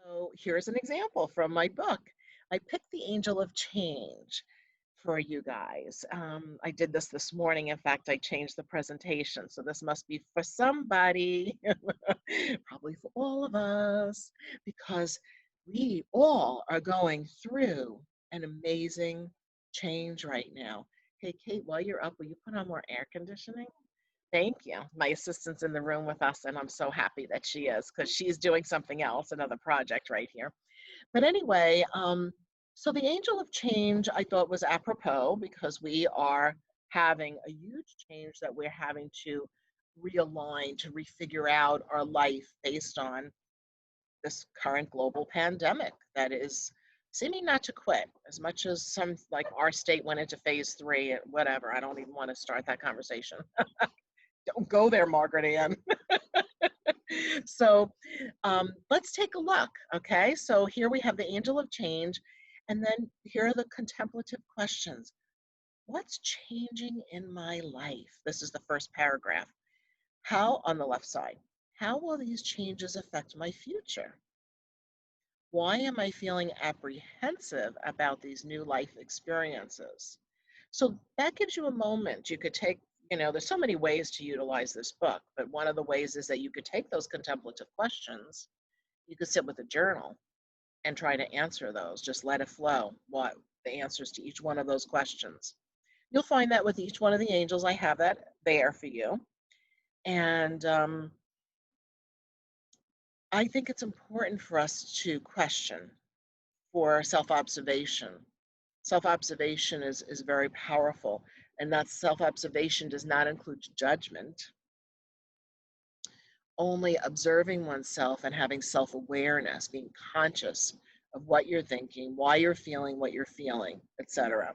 So here's an example from my book. I picked the angel of change for you guys. I did this morning. In fact, I changed the presentation. So this must be for somebody, probably for all of us, because we all are going through an amazing change right now. Hey, Kate, while you're up, will you put on more air conditioning? Thank you. My assistant's in the room with us, and I'm so happy that she is because she's doing something else, another project right here. But anyway, so the angel of change I thought was apropos because we are having a huge change that we're having to realign, to refigure out our life based on this current global pandemic that is seeming not to quit as much as some like our state went into phase 3 and whatever. I don't even want to start that conversation. Don't go there, Margaret Ann. So let's take a look, okay? So here we have the angel of change, and then here are the contemplative questions. What's changing in my life? This is the first paragraph. How, on the left side, how will these changes affect my future? Why am I feeling apprehensive about these new life experiences? So that gives you a moment. You could take, there's so many ways to utilize this book, but one of the ways is that you could take those contemplative questions, you could sit with a journal and try to answer those. Just let it flow, what the answers to each one of those questions. You'll find that with each one of the angels, I have that there for you. And I think it's important for us to question for self-observation. Self-observation is very powerful, and that self-observation does not include judgment. Only observing oneself and having self-awareness, being conscious of what you're thinking, why you're feeling what you're feeling, etc.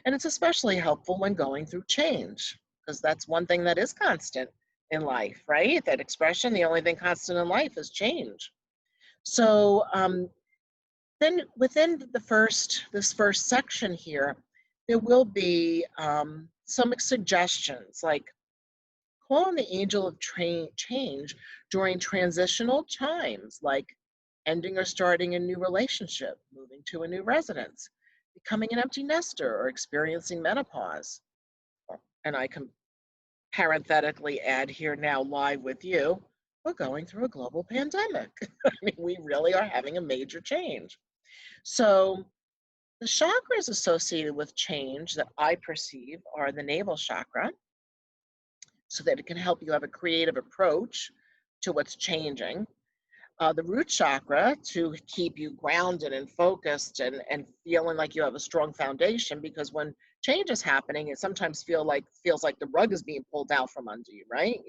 And it's especially helpful when going through change, because that's one thing that is constant in life, right? That expression, the only thing constant in life is change. So then within this first section here, there will be some suggestions like call on the angel of change during transitional times, like ending or starting a new relationship, moving to a new residence, becoming an empty nester, or experiencing menopause. And I can parenthetically add here now live with you, we're going through a global pandemic. I mean, we really are having a major change. So the chakras associated with change that I perceive are the navel chakra, so that it can help you have a creative approach to what's changing. The root chakra to keep you grounded and focused and feeling like you have a strong foundation, because when change is happening, it sometimes feels like the rug is being pulled out from under you, right?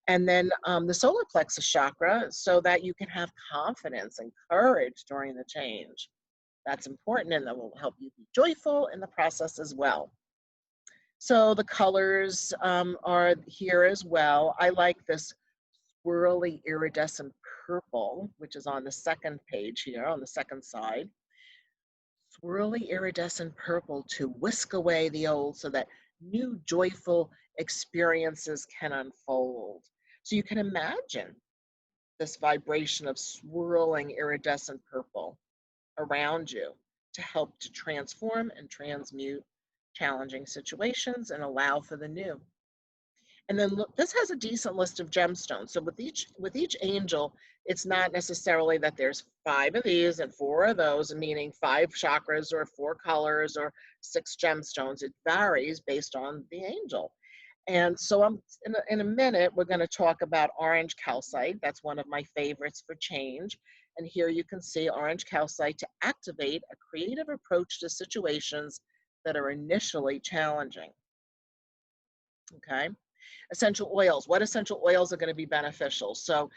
And then the solar plexus chakra, so that you can have confidence and courage during the change. That's important, and that will help you be joyful in the process as well. So the colors are here as well. I like this swirly iridescent purple, which is on the second page here, on the second side. Swirly iridescent purple to whisk away the old so that new joyful experiences can unfold. So you can imagine this vibration of swirling iridescent purple around you to help to transform and transmute challenging situations and allow for the new. And then look, this has a decent list of gemstones. So with each angel, it's not necessarily that there's 5 of these and 4 of those, meaning 5 chakras or 4 colors or 6 gemstones. It varies based on the angel. And so in a minute, we're going to talk about orange calcite. That's one of my favorites for change. And here you can see orange calcite to activate a creative approach to situations that are initially challenging. Okay. Essential oils. What essential oils are going to be beneficial? So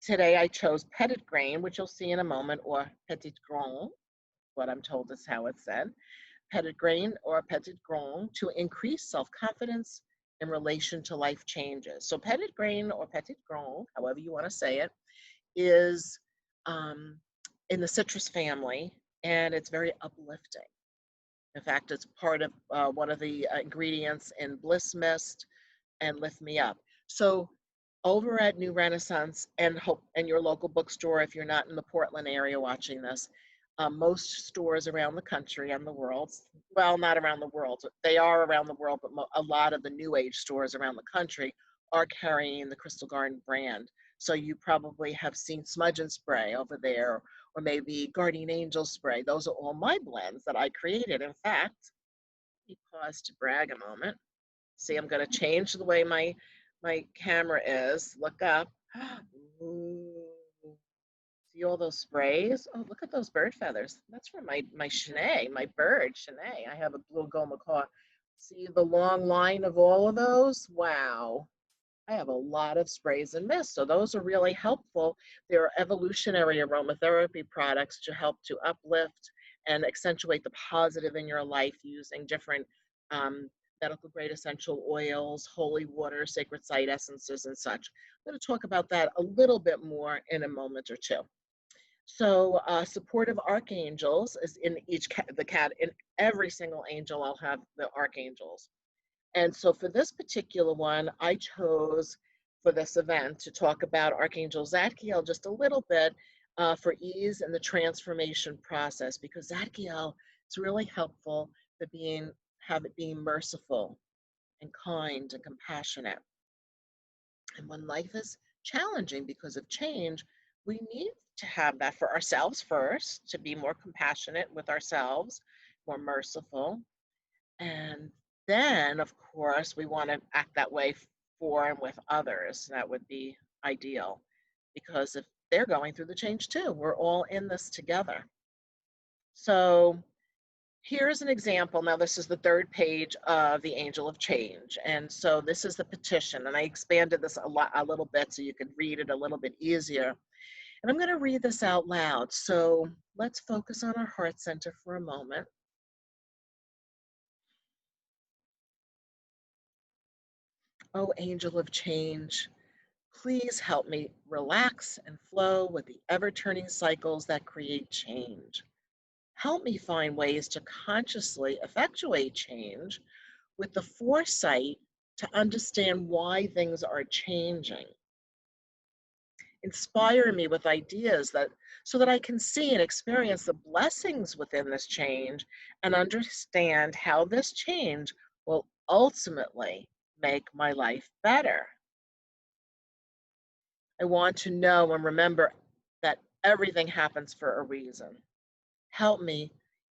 today I chose petit grain, which you'll see in a moment, or petit grain, what I'm told is how it's said. Petit grain or petit grain to increase self-confidence in relation to life changes. So petit grain or petit grain, however you want to say it, is in the citrus family, and it's very uplifting. In fact, it's part of one of the ingredients in Bliss Mist and Lift Me Up. So over at New Renaissance and your local bookstore, if you're not in the Portland area watching this, most stores around the country and the world, well, not around the world, they are around the world, but a lot of the new age stores around the country are carrying the Crystal Garden brand. So you probably have seen Smudge and Spray over there, or maybe Guardian Angel Spray. Those are all my blends that I created. In fact, let me pause to brag a moment. See, I'm going to change the way my camera is. Look up. Ooh. See all those sprays? Oh, look at those bird feathers. That's from my Shanae, my bird, Shanae. I have a blue gold macaw. See the long line of all of those? Wow. I have a lot of sprays and mists, so those are really helpful. They're evolutionary aromatherapy products to help to uplift and accentuate the positive in your life using different um, medical grade essential oils, holy water, sacred site essences, and such. I'm going to talk about that a little bit more in a moment or two. So supportive archangels is in in every single angel, I'll have the archangels. And so for this particular one, I chose for this event to talk about Archangel Zadkiel just a little bit for ease in the transformation process, because Zadkiel is really helpful for have it being merciful and kind and compassionate. And when life is challenging because of change, we need to have that for ourselves first, to be more compassionate with ourselves, more merciful. And then, of course, we want to act that way for and with others. That would be ideal, because if they're going through the change too, we're all in this together. So here's an example. Now, this is the third page of the Angel of Change. And so this is the petition. And I expanded this a little bit so you could read it a little bit easier. And I'm going to read this out loud. So let's focus on our heart center for a moment. Oh, Angel of Change, please help me relax and flow with the ever-turning cycles that create change. Help me find ways to consciously effectuate change with the foresight to understand why things are changing. Inspire me with ideas so that I can see and experience the blessings within this change and understand how this change will ultimately make my life better. I want to know and remember that everything happens for a reason. Help me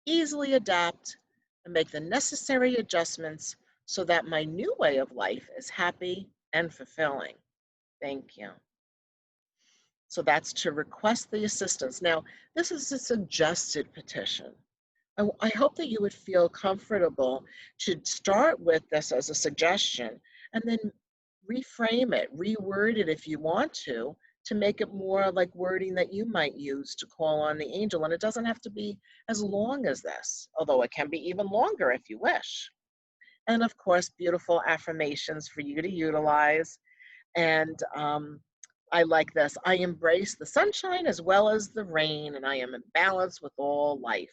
easily adapt and make the necessary adjustments so that my new way of life is happy and fulfilling. Thank you. So that's to request the assistance. Now, this is a suggested petition. I hope that you would feel comfortable to start with this as a suggestion and then reframe it, reword it if you want to make it more like wording that you might use to call on the angel. And it doesn't have to be as long as this, although it can be even longer if you wish. And of course, beautiful affirmations for you to utilize. And I like this. I embrace the sunshine as well as the rain, and I am in balance with all life.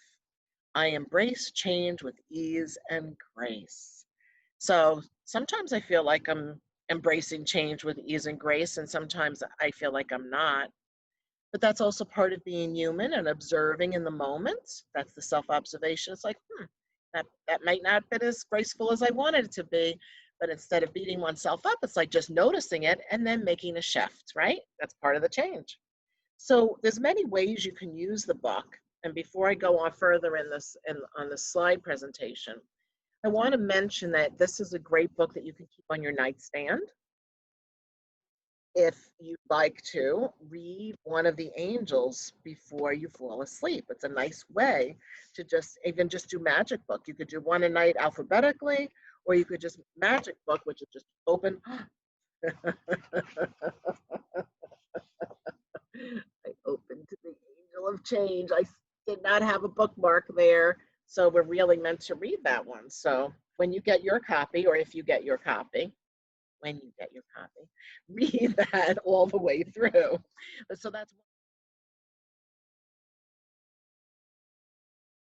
I embrace change with ease and grace. So sometimes I feel like I'm embracing change with ease and grace, and sometimes I feel like I'm not. But that's also part of being human and observing in the moment. That's the self-observation. It's like, that might not have been as graceful as I wanted it to be. But instead of beating oneself up, it's like just noticing it and then making a shift, right? That's part of the change. So there's many ways you can use the book. And before I go on further on the slide presentation, I want to mention that this is a great book that you can keep on your nightstand. If you'd like to read one of the angels before you fall asleep, it's a nice way to just do magic book. You could do one a night alphabetically, or you could just magic book, which is just open. I opened to the Angel of Change. I did not have a bookmark there, so we're really meant to read that one. So when you get your copy, or if you get your copy, read that all the way through. So that's